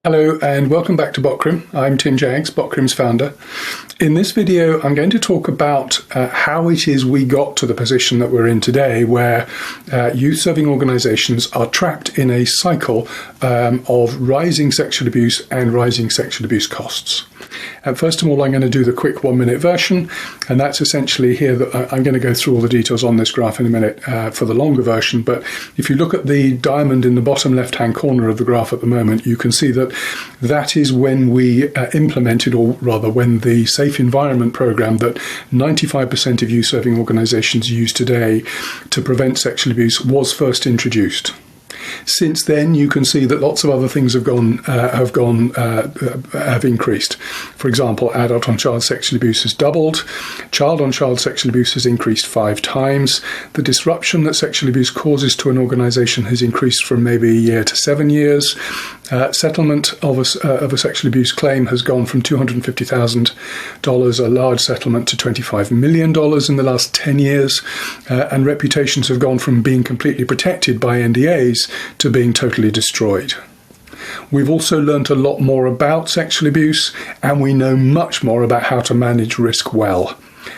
Hello and welcome back to Botcrim. I'm Tim Jaggs, Botcrim's founder. In this video, I'm going to talk about how it is we got to the position that we're in today, where youth-serving organisations are trapped in a cycle of rising sexual abuse and rising sexual abuse costs. First of all, I'm going to do the quick 1-minute version, and that's essentially here that I'm going to go through all the details on this graph in a minute for the longer version. But if you look at the diamond in the bottom left-hand corner of the graph at the moment, you can see that that is when we implemented, or rather when the Safe Environment Programme that 95% of youth-serving organisations use today to prevent sexual abuse was first introduced. Since then, you can see that lots of other things have increased. For example, adult-on-child sexual abuse has doubled. Child-on-child sexual abuse has increased 5 times. The disruption that sexual abuse causes to an organisation has increased from maybe a year to 7 years. Settlement of a sexual abuse claim has gone from $250,000, a large settlement, to $25 million in the last 10 years. And reputations have gone from being completely protected by NDAs to being totally destroyed. We've also learnt a lot more about sexual abuse, and we know much more about how to manage risk well.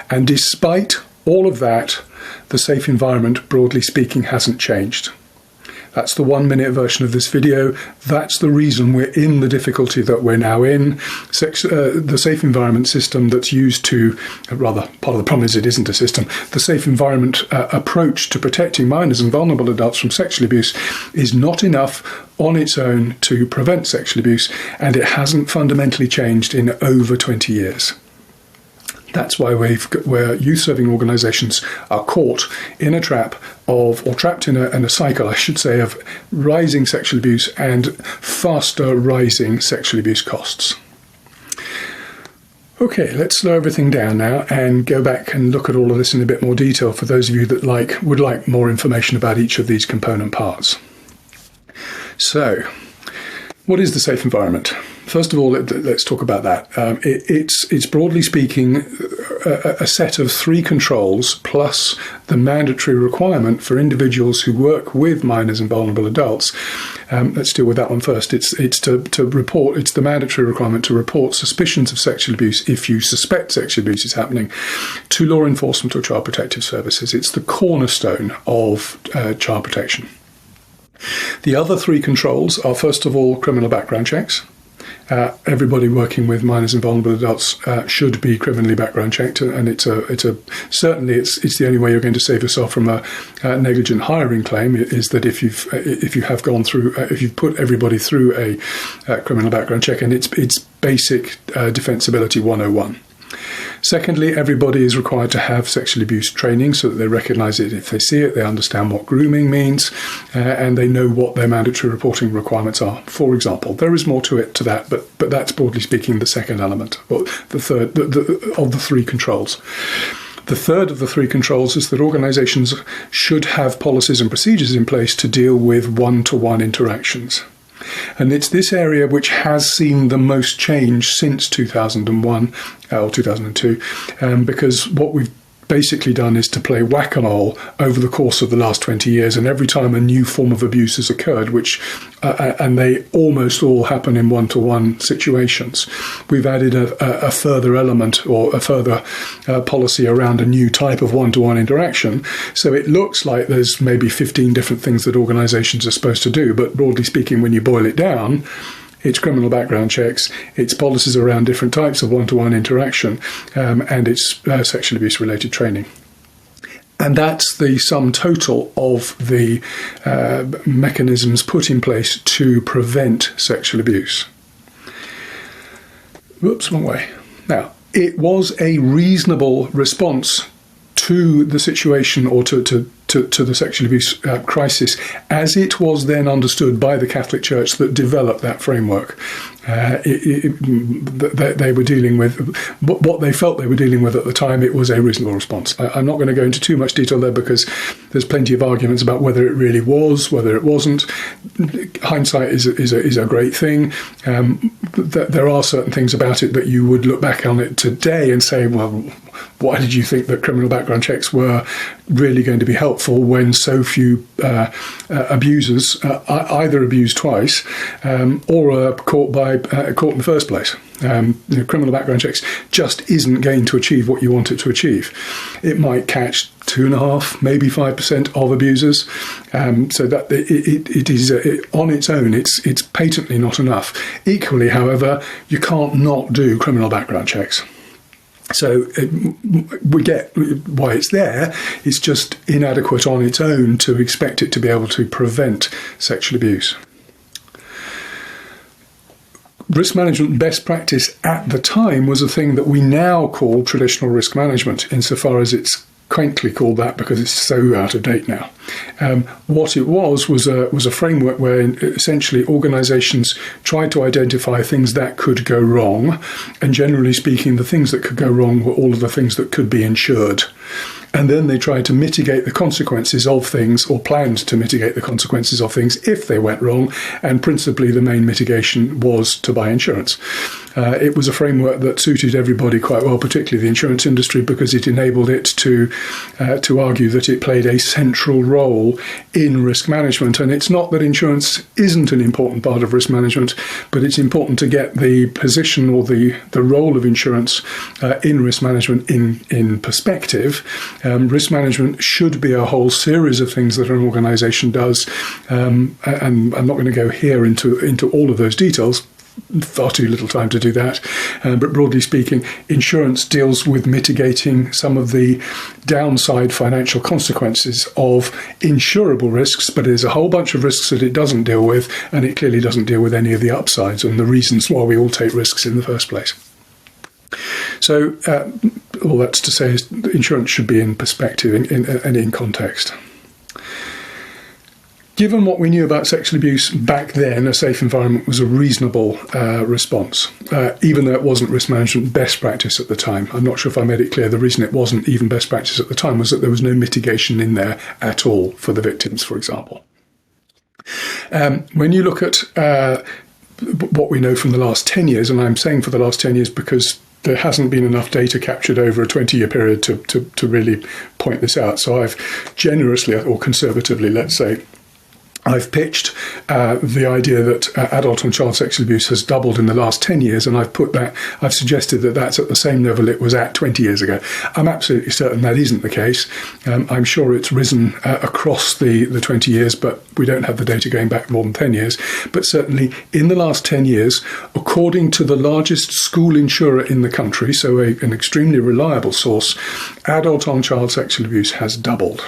And despite all of that, the safe environment, broadly speaking, hasn't changed. That's the 1-minute version of this video. That's the reason we're in the difficulty that we're now in. The safe environment system that's used to, rather, part of the problem is it isn't a system. The safe environment approach to protecting minors and vulnerable adults from sexual abuse is not enough on its own to prevent sexual abuse, and it hasn't fundamentally changed in over 20 years. That's why where youth-serving organisations are caught in a trap of, or trapped in a cycle, I should say, of rising sexual abuse and faster rising sexual abuse costs. Okay, let's slow everything down now and go back and look at all of this in a bit more detail for those of you that would like more information about each of these component parts. So, what is the safe environment? First of all, let's talk about that. It's broadly speaking a set of 3 controls plus the mandatory requirement for individuals who work with minors and vulnerable adults. Let's deal with that one first. It's the mandatory requirement to report suspicions of sexual abuse if you suspect sexual abuse is happening to law enforcement or child protective services. It's the cornerstone of child protection. The other 3 controls are, first of all, criminal background checks. Everybody working with minors and vulnerable adults should be criminally background checked, and certainly it's the only way you're going to save yourself from a negligent hiring claim is that if you've put everybody through a criminal background check, and it's basic defensibility 101. Secondly, everybody is required to have sexual abuse training so that they recognise it if they see it, they understand what grooming means, and they know what their mandatory reporting requirements are. For example, there is more to that, but that's broadly speaking the second element, or the third of the 3 controls. The third of the 3 controls is that organisations should have policies and procedures in place to deal with one-to-one interactions. And it's this area which has seen the most change since 2001 or 2002, because what we've basically done is to play whack-a-mole over the course of the last 20 years, and every time a new form of abuse has occurred, and they almost all happen in one-to-one situations, we've added a further element or a further policy around a new type of one-to-one interaction. So it looks like there's maybe 15 different things that organisations are supposed to do, but broadly speaking, when you boil it down, it's criminal background checks, it's policies around different types of one-to-one interaction, and it's sexual abuse-related training. And that's the sum total of the mechanisms put in place to prevent sexual abuse. Whoops, wrong way. Now, it was a reasonable response to the situation, or to the sexual abuse crisis as it was then understood by the Catholic Church that developed that framework. They were dealing with what they felt they were dealing with at the time. It was a reasonable response. I'm not going to go into too much detail there because there's plenty of arguments about whether it really was, whether it wasn't. Hindsight is a great thing. There are certain things about it that you would look back on it today and say, well, why did you think that criminal background checks were really going to be helpful when so few abusers either abuse twice or are caught in the first place? Criminal background checks just isn't going to achieve what you want it to achieve. It might catch 2.5%, maybe 5% of abusers, so that it is on its own. It's patently not enough. Equally, however, you can't not do criminal background checks. So we get why it's there. It's just inadequate on its own to expect it to be able to prevent sexual abuse. Risk management best practice at the time was a thing that we now call traditional risk management, insofar as it's quaintly called that because it's so out of date now. What it was a framework where essentially organisations tried to identify things that could go wrong, and generally speaking, the things that could go wrong were all of the things that could be insured. And then they tried to mitigate the consequences of things, or planned to mitigate the consequences of things if they went wrong, and principally the main mitigation was to buy insurance. It was a framework that suited everybody quite well, particularly the insurance industry, because it enabled it to argue that it played a central role in risk management. And it's not that insurance isn't an important part of risk management, but it's important to get the position or the role of insurance in risk management in perspective. Risk management should be a whole series of things that an organisation does, and I'm not going to go here into all of those details. Far too little time to do that. But broadly speaking, insurance deals with mitigating some of the downside financial consequences of insurable risks, but there's a whole bunch of risks that it doesn't deal with, and it clearly doesn't deal with any of the upsides and the reasons why we all take risks in the first place. So all that's to say is that insurance should be in perspective and in context. Given what we knew about sexual abuse back then, a safe environment was a reasonable response, even though it wasn't risk management best practice at the time. I'm not sure if I made it clear. The reason it wasn't even best practice at the time was that there was no mitigation in there at all for the victims, for example. When you look at what we know from the last 10 years, and I'm saying for the last 10 years because there hasn't been enough data captured over a 20-year period to really point this out. So I've generously, or conservatively, let's say, I've pitched the idea that adult and child sexual abuse has doubled in the last 10 years, and I've suggested that that's at the same level it was at 20 years ago. I'm absolutely certain that isn't the case. I'm sure it's risen across the 20 years, but we don't have the data going back more than 10 years. But certainly in the last 10 years, according to the largest school insurer in the country, so an extremely reliable source, adult on child sexual abuse has doubled.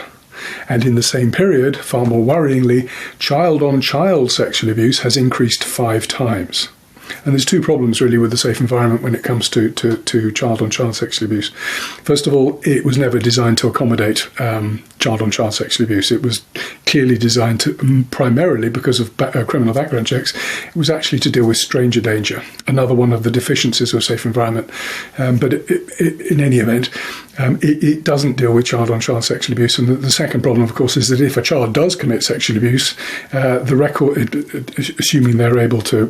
And in the same period, far more worryingly, child-on-child sexual abuse has increased 5 times. And there's 2 problems really with the safe environment when it comes to child-on-child sexual abuse. First of all, it was never designed to accommodate child-on-child sexual abuse. It was clearly designed to, primarily because of criminal background checks, it was actually to deal with stranger danger, another one of the deficiencies of a safe environment. But in any event, it doesn't deal with child-on-child sexual abuse. And the second problem, of course, is that if a child does commit sexual abuse, the record, assuming they're able to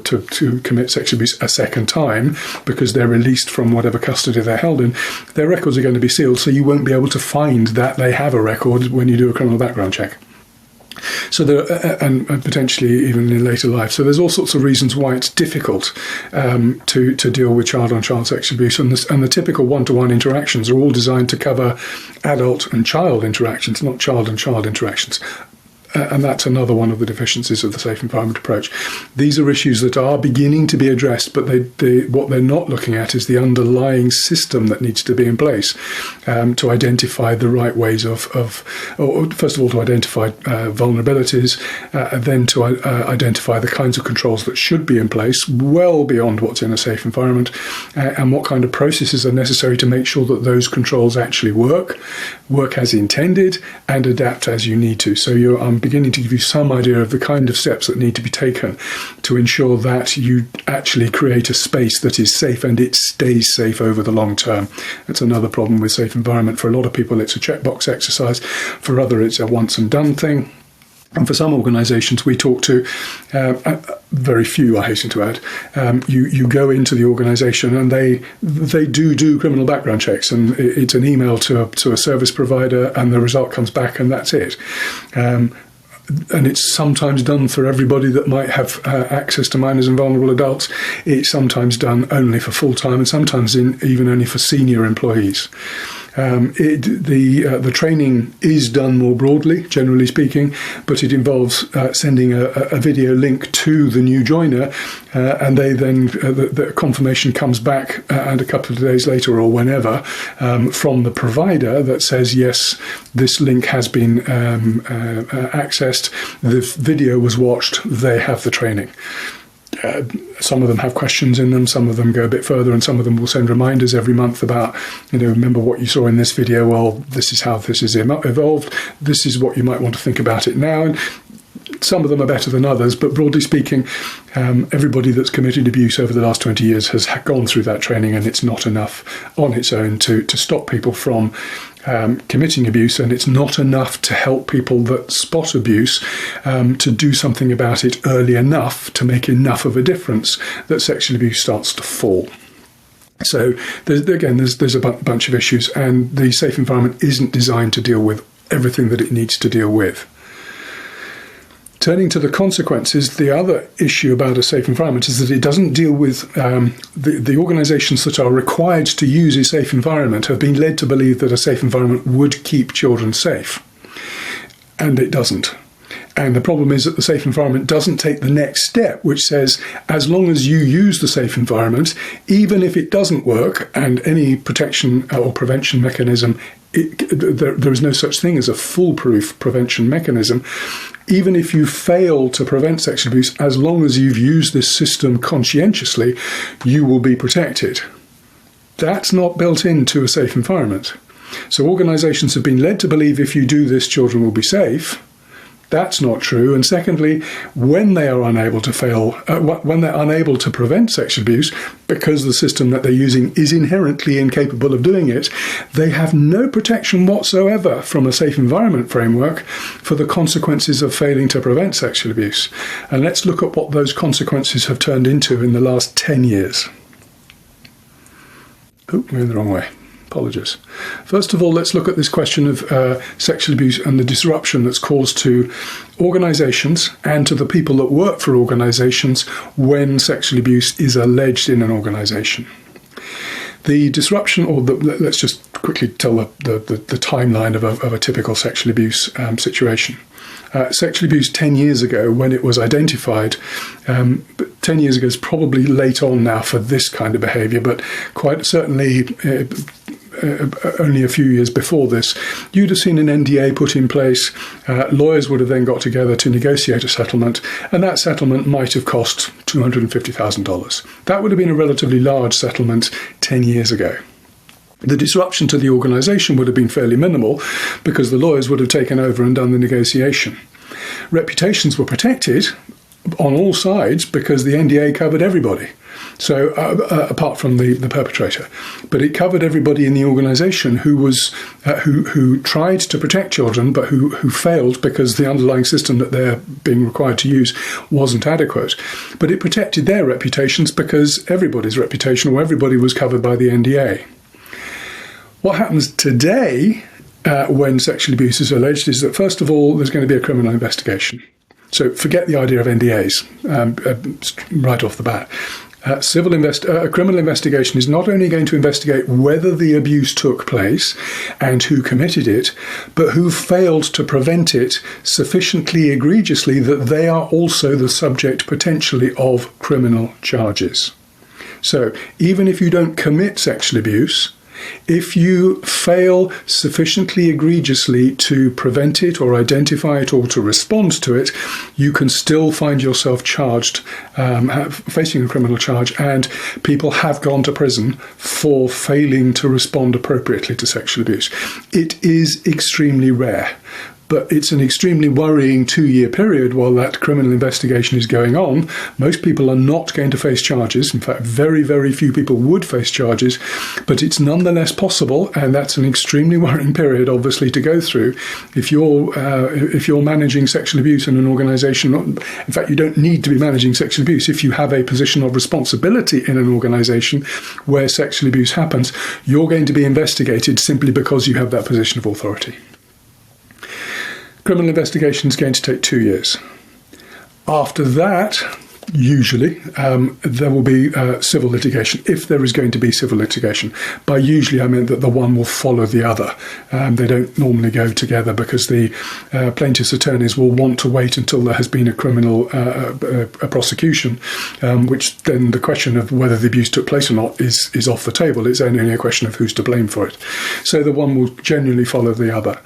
commit sexual abuse a second time, because they're released from whatever custody they're held in, their records are going to be sealed, so you won't be able to find that they have a record when you do a criminal background check. So and potentially even in later life. So there's all sorts of reasons why it's difficult to deal with child-on-child sexual abuse, and the typical one-to-one interactions are all designed to cover adult and child interactions, not child-and-child interactions. And that's another one of the deficiencies of the safe environment approach. These are issues that are beginning to be addressed, but what they're not looking at is the underlying system that needs to be in place to identify the right ways or first of all, to identify vulnerabilities, and then to identify the kinds of controls that should be in place well beyond what's in a safe environment, and what kind of processes are necessary to make sure that those controls actually work as intended, and adapt as you need to. So I'm beginning to give you some idea of the kind of steps that need to be taken to ensure that you actually create a space that is safe and it stays safe over the long term. That's another problem with safe environment. For a lot of people, it's a checkbox exercise. For others, it's a once and done thing. And for some organisations we talk to, very few, I hasten to add, you go into the organisation and they do criminal background checks, and it's an email to a service provider and the result comes back and that's it. And it's sometimes done for everybody that might have access to minors and vulnerable adults. It's sometimes done only for full-time, and sometimes even only for senior employees. The training is done more broadly, generally speaking, but it involves sending a video link to the new joiner, and they then the confirmation comes back and a couple of days later or whenever from the provider that says yes, this link has been accessed, the video was watched, they have the training. Some of them have questions in them, some of them go a bit further, and some of them will send reminders every month about, remember what you saw in this video, well, this is how this is evolved, this is what you might want to think about it now. And some of them are better than others, but broadly speaking, everybody that's committed abuse over the last 20 years has gone through that training, and it's not enough on its own to stop people from committing abuse, and it's not enough to help people that spot abuse to do something about it early enough to make enough of a difference that sexual abuse starts to fall. So there's a bunch of issues, and the safe environment isn't designed to deal with everything that it needs to deal with. Turning to the consequences, the other issue about a safe environment is that it doesn't deal with the organisations that are required to use a safe environment have been led to believe that a safe environment would keep children safe, and it doesn't. And the problem is that the safe environment doesn't take the next step, which says as long as you use the safe environment, even if it doesn't work and any protection or prevention mechanism, there is no such thing as a foolproof prevention mechanism. Even if you fail to prevent sexual abuse, as long as you've used this system conscientiously, you will be protected. That's not built into a safe environment. So organisations have been led to believe if you do this, children will be safe. That's not true. And secondly, when they are unable to when they're unable to prevent sexual abuse, because the system that they're using is inherently incapable of doing it, they have no protection whatsoever from a safe environment framework for the consequences of failing to prevent sexual abuse. And let's look at what those consequences have turned into in the last 10 years. Oh, we're in the wrong way. Apologies. First of all, let's look at this question of sexual abuse and the disruption that's caused to organisations and to the people that work for organisations when sexual abuse is alleged in an organisation. The disruption, let's just quickly tell the timeline of a typical sexual abuse situation. Sexual abuse 10 years ago, when it was identified, but 10 years ago is probably late on now for this kind of behaviour, but quite certainly only a few years before this, you'd have seen an NDA put in place. Lawyers would have then got together to negotiate a settlement, and that settlement might have cost $250,000. That would have been a relatively large settlement 10 years ago. The disruption to the organisation would have been fairly minimal because the lawyers would have taken over and done the negotiation. Reputations were protected on all sides because the NDA covered everybody. So apart from the perpetrator, but it covered everybody in the organisation who tried to protect children, but who failed because the underlying system that they're being required to use wasn't adequate. But it protected their reputations because everybody's reputation or everybody was covered by the NDA. What happens today when sexual abuse is alleged is that, first of all, there's going to be a criminal investigation. So forget the idea of NDAs right off the bat. A criminal investigation is not only going to investigate whether the abuse took place and who committed it, but who failed to prevent it sufficiently egregiously that they are also the subject potentially of criminal charges. So even if you don't commit sexual abuse, if you fail sufficiently egregiously to prevent it or identify it or to respond to it, you can still find yourself charged, facing a criminal charge, and people have gone to prison for failing to respond appropriately to sexual abuse. It is extremely rare. but it's an extremely worrying 2-year period while that criminal investigation is going on. Most people are not going to face charges. In fact, very, very few people would face charges, but it's nonetheless possible, and that's an extremely worrying period, obviously, to go through. If you're managing sexual abuse in an organisation, in fact, you don't need to be managing sexual abuse. If you have a position of responsibility in an organisation where sexual abuse happens, you're going to be investigated simply because you have that position of authority. Criminal investigation is going to take 2 years. After that, usually, there will be civil litigation, if there is going to be civil litigation. By usually, I meant that the one will follow the other. They don't normally go together because the plaintiff's attorneys will want to wait until there has been a criminal a prosecution, which then the question of whether the abuse took place or not is off the table. It's only a question of who's to blame for it. So the one will generally follow the other.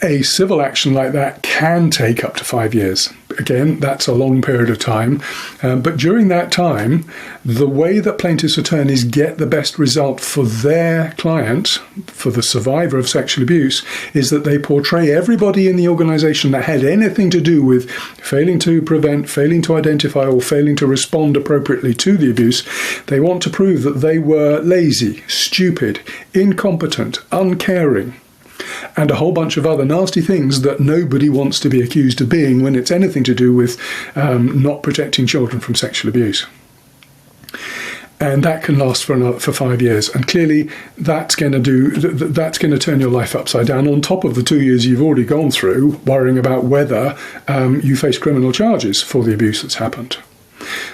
A civil action like that can take up to 5 years. Again, that's a long period of time. But during that time, the way that plaintiffs' attorneys get the best result for their client, for the survivor of sexual abuse, is that they portray everybody in the organisation that had anything to do with failing to prevent, failing to identify, or failing to respond appropriately to the abuse. They want to prove that they were lazy, stupid, incompetent, uncaring, and a whole bunch of other nasty things that nobody wants to be accused of being when it's anything to do with not protecting children from sexual abuse. And that can last for 5 years. And clearly, that's going to turn your life upside down. On top of the 2 years you've already gone through, worrying about whether you face criminal charges for the abuse that's happened.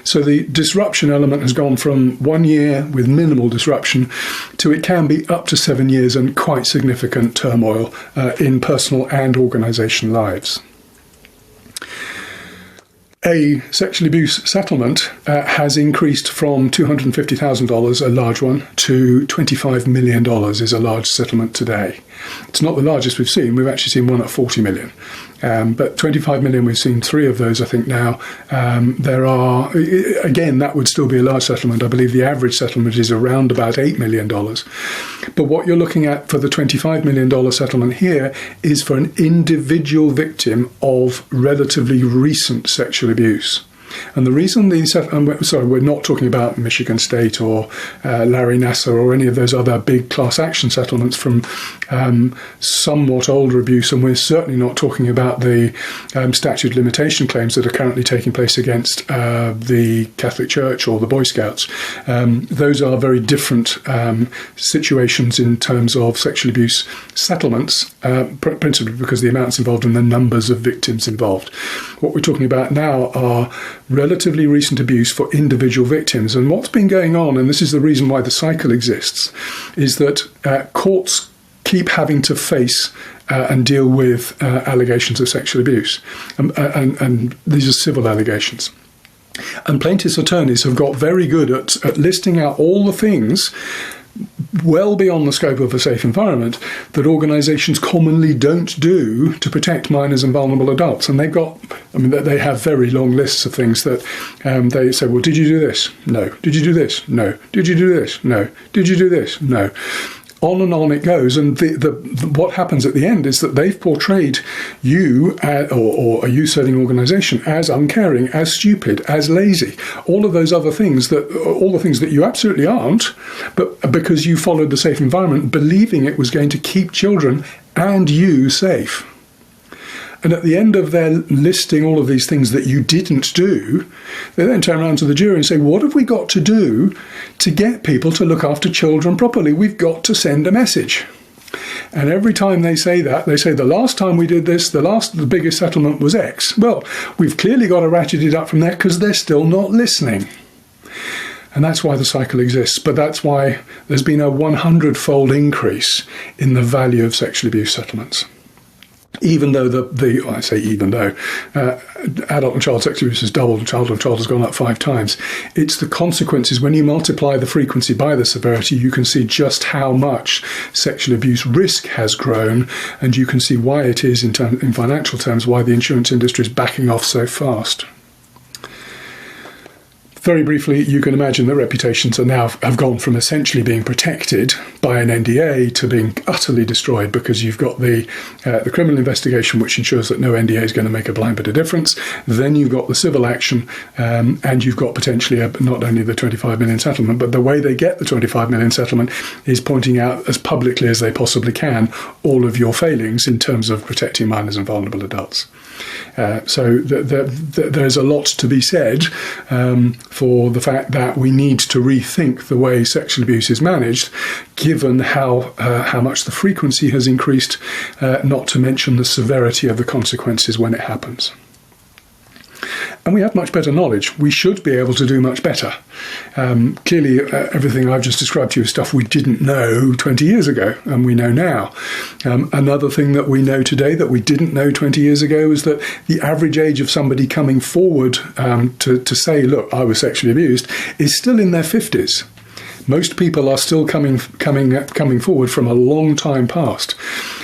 So the disruption element has gone from 1 year with minimal disruption to it can be up to 7 years and quite significant turmoil in personal and organisation lives. A sexual abuse settlement has increased from $250,000, a large one, to $25 million is a large settlement today. It's not the largest we've seen. We've actually seen one at 40 million. But 25 million, we've seen 3 of those, I think, now. There are, again, that would still be a large settlement. I believe the average settlement is around about $8 million. But what you're looking at for the $25 million settlement here is for an individual victim of relatively recent sexual abuse. And the reason we're not talking about Michigan State or Larry Nassar or any of those other big class action settlements from somewhat older abuse, and we're certainly not talking about the statute of limitation claims that are currently taking place against the Catholic Church or the Boy Scouts. Those are very different situations in terms of sexual abuse settlements, principally because the amounts involved and the numbers of victims involved. What we're talking about now are relatively recent abuse for individual victims. And what's been going on, and this is the reason why the cycle exists, is that courts keep having to face and deal with allegations of sexual abuse. And these are civil allegations. And plaintiffs' attorneys have got very good at listing out all the things well beyond the scope of a safe environment that organisations commonly don't do to protect minors and vulnerable adults. And they have very long lists of things that they say, well, did you do this? No. Did you do this? No. Did you do this? No. Did you do this? No. On and on it goes, and what happens at the end is that they've portrayed you or a youth-serving organisation as uncaring, as stupid, as lazy, all of those other things all the things that you absolutely aren't, but because you followed the safe environment, believing it was going to keep children and you safe. And at the end of their listing all of these things that you didn't do, they then turn around to the jury and say, what have we got to do to get people to look after children properly? We've got to send a message. And every time they say that, they say, the last time we did this, the biggest settlement was X. Well, we've clearly got to ratchet it up from there because they're still not listening. And that's why the cycle exists. But that's why there's been a 100-fold increase in the value of sexual abuse settlements. Even though adult and child sexual abuse has doubled and child has gone up 5 times, it's the consequences. When you multiply the frequency by the severity, you can see just how much sexual abuse risk has grown, and you can see why it is, in financial terms, why the insurance industry is backing off so fast. Very briefly, you can imagine that reputations have gone from essentially being protected by an NDA to being utterly destroyed, because you've got the criminal investigation, which ensures that no NDA is going to make a blind bit of difference. Then you've got the civil action, and you've got potentially not only the 25 million settlement, but the way they get the 25 million settlement is pointing out as publicly as they possibly can all of your failings in terms of protecting minors and vulnerable adults. So there's a lot to be said for the fact that we need to rethink the way sexual abuse is managed, given how much the frequency has increased, not to mention the severity of the consequences when it happens. And we have much better knowledge. We should be able to do much better. Clearly, everything I've just described to you is stuff we didn't know 20 years ago, and we know now. Another thing that we know today that we didn't know 20 years ago is that the average age of somebody coming forward to say, look, I was sexually abused, is still in their 50s. Most people are still coming forward from a long time past.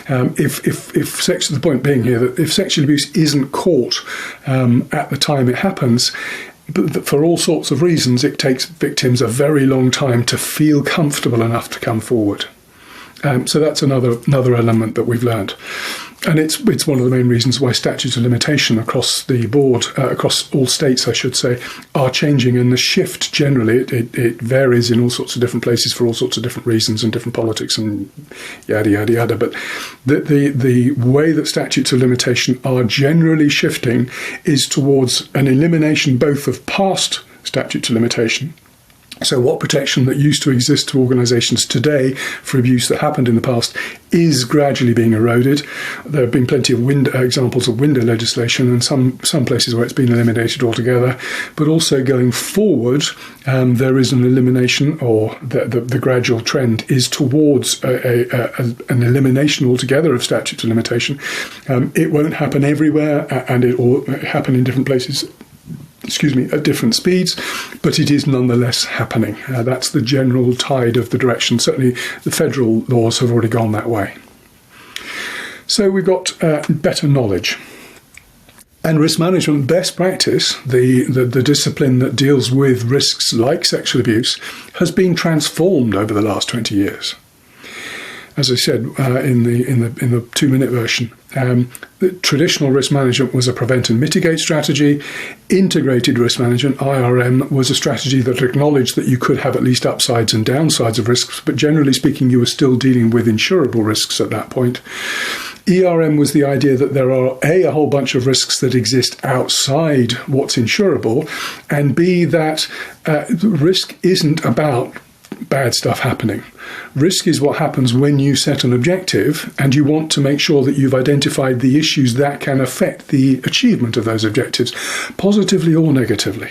The point being here that if sexual abuse isn't caught at the time it happens, but for all sorts of reasons, it takes victims a very long time to feel comfortable enough to come forward. So that's another element that we've learned. And it's one of the main reasons why statutes of limitation across the board, across all states, I should say, are changing. And the shift generally, it varies in all sorts of different places for all sorts of different reasons and different politics and yada, yada, yada. But the way that statutes of limitation are generally shifting is towards an elimination both of past statutes of limitation. So what protection that used to exist to organisations today for abuse that happened in the past is gradually being eroded. There have been plenty of examples of window legislation, and some places where it's been eliminated altogether. But also going forward, there is an elimination, or the gradual trend is towards an elimination altogether of statute of limitation. It won't happen everywhere, and it will happen in different places at different speeds, but it is nonetheless happening. That's the general tide of the direction. Certainly the federal laws have already gone that way. So we've got better knowledge. And risk management best practice, the discipline that deals with risks like sexual abuse, has been transformed over the last 20 years. As I said in the 2-minute version, the traditional risk management was a prevent and mitigate strategy. Integrated risk management, IRM, was a strategy that acknowledged that you could have at least upsides and downsides of risks, but generally speaking, you were still dealing with insurable risks at that point. ERM was the idea that there are a whole bunch of risks that exist outside what's insurable, and B, that risk isn't about bad stuff happening. Risk is what happens when you set an objective and you want to make sure that you've identified the issues that can affect the achievement of those objectives, positively or negatively.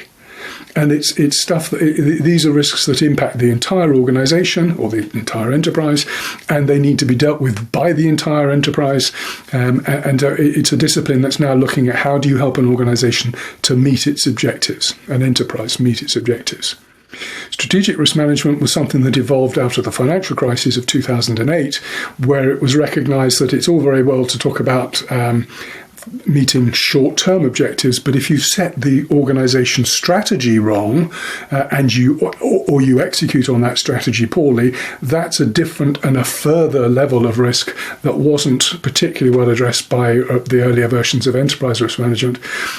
And it's stuff that these are risks that impact the entire organisation or the entire enterprise, and they need to be dealt with by the entire enterprise. And it's a discipline that's now looking at how do you help an organisation to meet its objectives, an enterprise meet its objectives. Strategic risk management was something that evolved out of the financial crisis of 2008, where it was recognised that it's all very well to talk about meeting short-term objectives, but if you set the organisation strategy wrong and you execute on that strategy poorly, that's a different and a further level of risk that wasn't particularly well addressed by the earlier versions of enterprise risk management.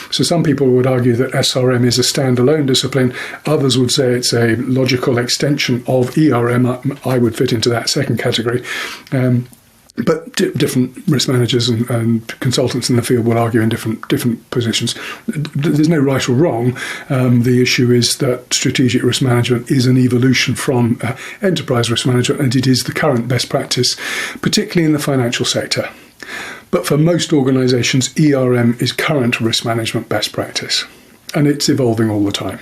So some people would argue that SRM is a standalone discipline. Others would say it's a logical extension of ERM. I would fit into that second category. But different risk managers and consultants in the field will argue in different positions. There's no right or wrong. The issue is that strategic risk management is an evolution from enterprise risk management, and it is the current best practice, particularly in the financial sector. But for most organisations, ERM is current risk management best practice, and it's evolving all the time.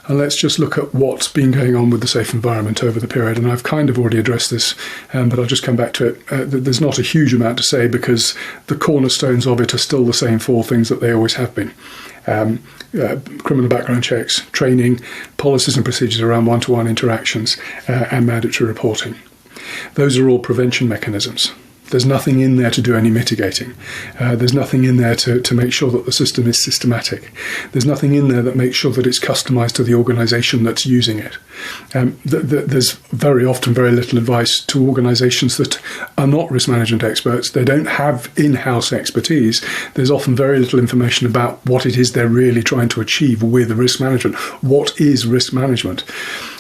And let's just look at what's been going on with the safe environment over the period. And I've kind of already addressed this, but I'll just come back to it. There's not a huge amount to say because the cornerstones of it are still the same 4 things that they always have been. Criminal background checks, training, policies and procedures around one-to-one interactions, and mandatory reporting. Those are all prevention mechanisms. There's nothing in there to do any mitigating. There's nothing in there to make sure that the system is systematic. There's nothing in there that makes sure that it's customized to the organization that's using it. There's very often very little advice to organizations that are not risk management experts. They don't have in-house expertise. There's often very little information about what it is they're really trying to achieve with risk management. What is risk management?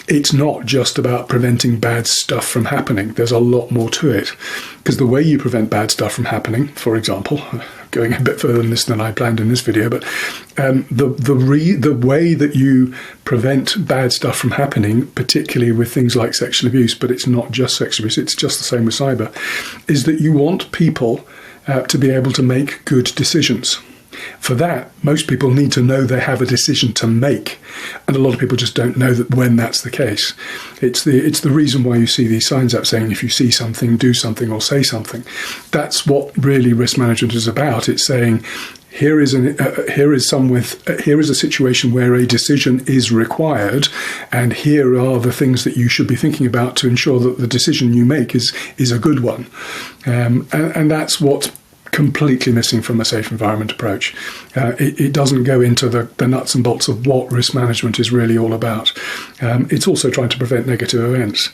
It's not just about preventing bad stuff from happening. There's a lot more to it. Because the way you prevent bad stuff from happening, for example, going a bit further than this than I planned in this video, but the way that you prevent bad stuff from happening, particularly with things like sexual abuse, but it's not just sexual abuse, it's just the same with cyber, is that you want people to be able to make good decisions. For that, most people need to know they have a decision to make, and a lot of people just don't know that when that's the case. It's the reason why you see these signs up saying if you see something, do something or say something. That's what really risk management is about. It's saying here is a situation where a decision is required, and here are the things that you should be thinking about to ensure that the decision you make is a good one. And that's what's completely missing from a safe environment approach. It doesn't go into the nuts and bolts of what risk management is really all about. It's also trying to prevent negative events.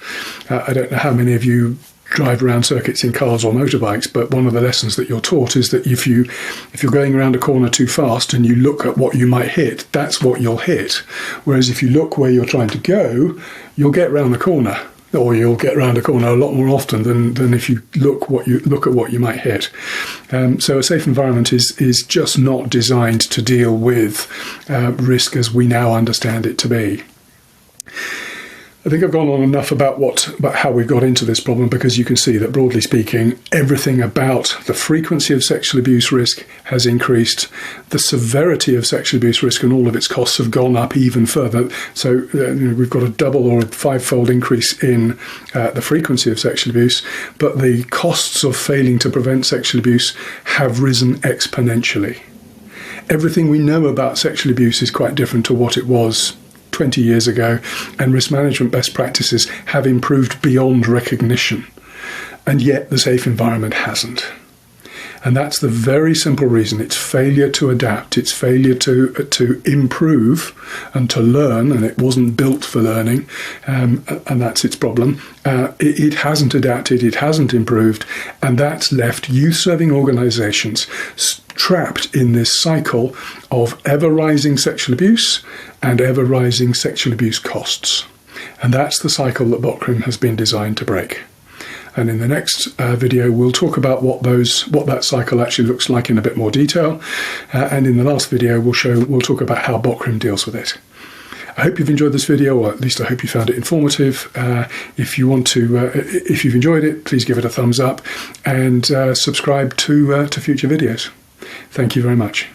I don't know how many of you drive around circuits in cars or motorbikes, but one of the lessons that you're taught is that if you're going around a corner too fast and you look at what you might hit, that's what you'll hit. Whereas if you look where you're trying to go, you'll get round the corner. Or you'll get around a corner a lot more often than if you look at what you might hit. So a safe environment is just not designed to deal with risk as we now understand it to be. I think I've gone on enough about how we got into this problem, because you can see that, broadly speaking, everything about the frequency of sexual abuse risk has increased. The severity of sexual abuse risk and all of its costs have gone up even further. So we've got a double or a five-fold increase in the frequency of sexual abuse, but the costs of failing to prevent sexual abuse have risen exponentially. Everything we know about sexual abuse is quite different to what it was 20 years ago, and risk management best practices have improved beyond recognition, and yet the safe environment hasn't. And that's the very simple reason. It's failure to adapt, it's failure to improve and to learn, and it wasn't built for learning, and that's its problem. It hasn't adapted, it hasn't improved, and that's left youth-serving organisations trapped in this cycle of ever-rising sexual abuse and ever-rising sexual abuse costs. And that's the cycle that BOCRIM has been designed to break. And in the next video, we'll talk about what that cycle actually looks like in a bit more detail. And in the last video, we'll talk about how BOCRIM deals with it. I hope you've enjoyed this video, or at least I hope you found it informative. If you've enjoyed it, please give it a thumbs up and subscribe to future videos. Thank you very much.